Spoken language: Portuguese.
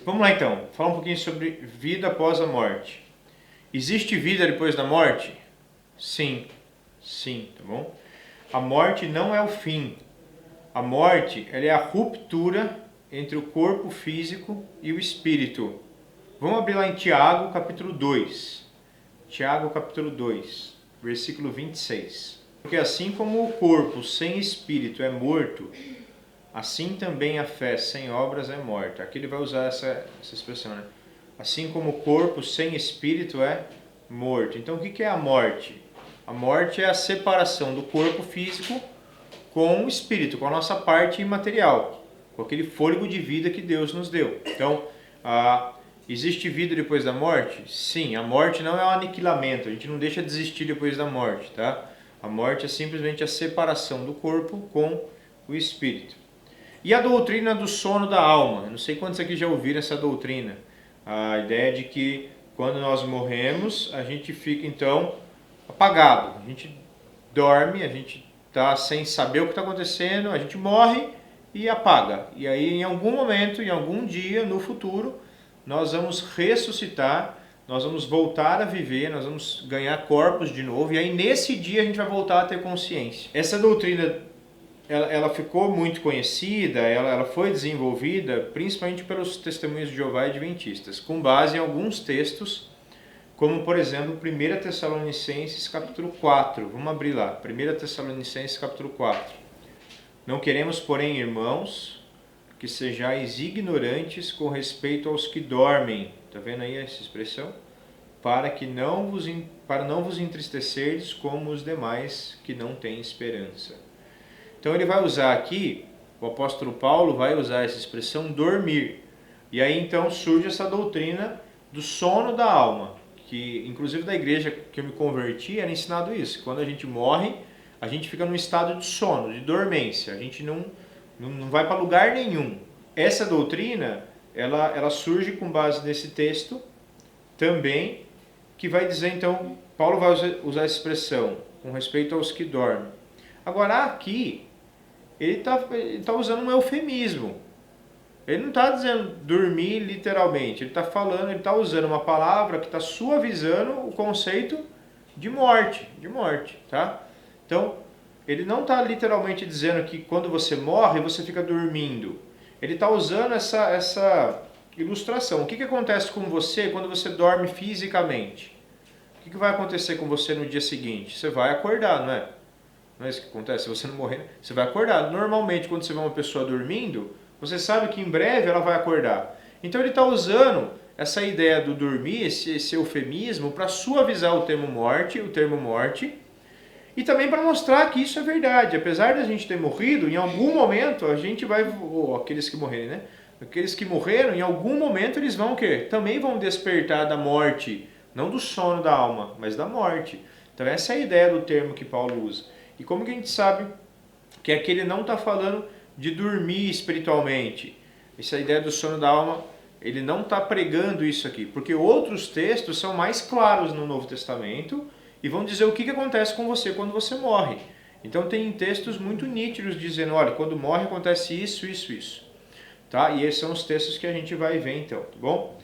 Vamos lá então, falar um pouquinho sobre vida após a morte. Existe vida depois da morte? Sim, sim, tá bom? A morte não é o fim. A morte, ela é a ruptura entre o corpo físico e o espírito. Vamos abrir lá em Tiago, capítulo 2. Tiago, capítulo 2, versículo 26. Porque assim como o corpo sem espírito é morto, assim também a fé sem obras é morta. Aqui ele vai usar essa expressão, né? Assim como o corpo sem espírito é morto. Então o que é a morte? A morte é a separação do corpo físico com o espírito, com a nossa parte imaterial, com aquele fôlego de vida que Deus nos deu. Então, existe vida depois da morte? Sim, a morte não é um aniquilamento, a gente não deixa de existir depois da morte, tá? A morte é simplesmente a separação do corpo com o espírito. E a doutrina do sono da alma? Eu não sei quantos aqui já ouviram essa doutrina. A ideia de que quando nós morremos, a gente fica então apagado. A gente dorme, a gente está sem saber o que está acontecendo, a gente morre e apaga. E aí em algum momento, em algum dia, no futuro, nós vamos ressuscitar, nós vamos voltar a viver, nós vamos ganhar corpos de novo. E aí nesse dia a gente vai voltar a ter consciência. Essa doutrina ela ficou muito conhecida, ela foi desenvolvida principalmente pelos testemunhos de Jeová e Adventistas, com base em alguns textos, como por exemplo 1 Tessalonicenses capítulo 4. Vamos abrir lá, 1 Tessalonicenses capítulo 4. Não queremos, porém, irmãos, que sejais ignorantes com respeito aos que dormem. Está vendo aí essa expressão? Para não vos entristecerdes como os demais que não têm esperança. Então ele vai usar aqui, o apóstolo Paulo vai usar essa expressão dormir. E aí então surge essa doutrina do sono da alma, que inclusive da igreja que eu me converti era ensinado isso. Quando a gente morre, a gente fica num estado de sono, de dormência. A gente não vai para lugar nenhum. Essa doutrina, ela surge com base nesse texto também, que vai dizer então, Paulo vai usar essa expressão com respeito aos que dormem. Agora aqui, ele tá usando um eufemismo. Ele não está dizendo dormir literalmente. Ele está usando uma palavra que está suavizando o conceito de morte, tá? Então, ele não está literalmente dizendo que quando você morre, você fica dormindo. Ele está usando essa ilustração. O que acontece com você quando você dorme fisicamente? O que vai acontecer com você no dia seguinte? Você vai acordar, não é? Não é isso que acontece? Se você não morrer, você vai acordar. Normalmente, quando você vê uma pessoa dormindo, você sabe que em breve ela vai acordar. Então ele está usando essa ideia do dormir, esse eufemismo, para suavizar o termo morte, e também para mostrar que isso é verdade. Apesar de a gente ter morrido, em algum momento a gente vai, ou aqueles que morrerem, né? Aqueles que morreram, em algum momento eles vão o quê? Também vão despertar da morte, não do sono da alma, mas da morte. Então essa é a ideia do termo que Paulo usa. E como que a gente sabe que aqui ele não está falando de dormir espiritualmente? Essa ideia do sono da alma, ele não está pregando isso aqui, porque outros textos são mais claros no Novo Testamento e vão dizer o que acontece com você quando você morre. Então tem textos muito nítidos dizendo, olha, quando morre acontece isso, isso, isso. Tá? E esses são os textos que a gente vai ver então, tá bom?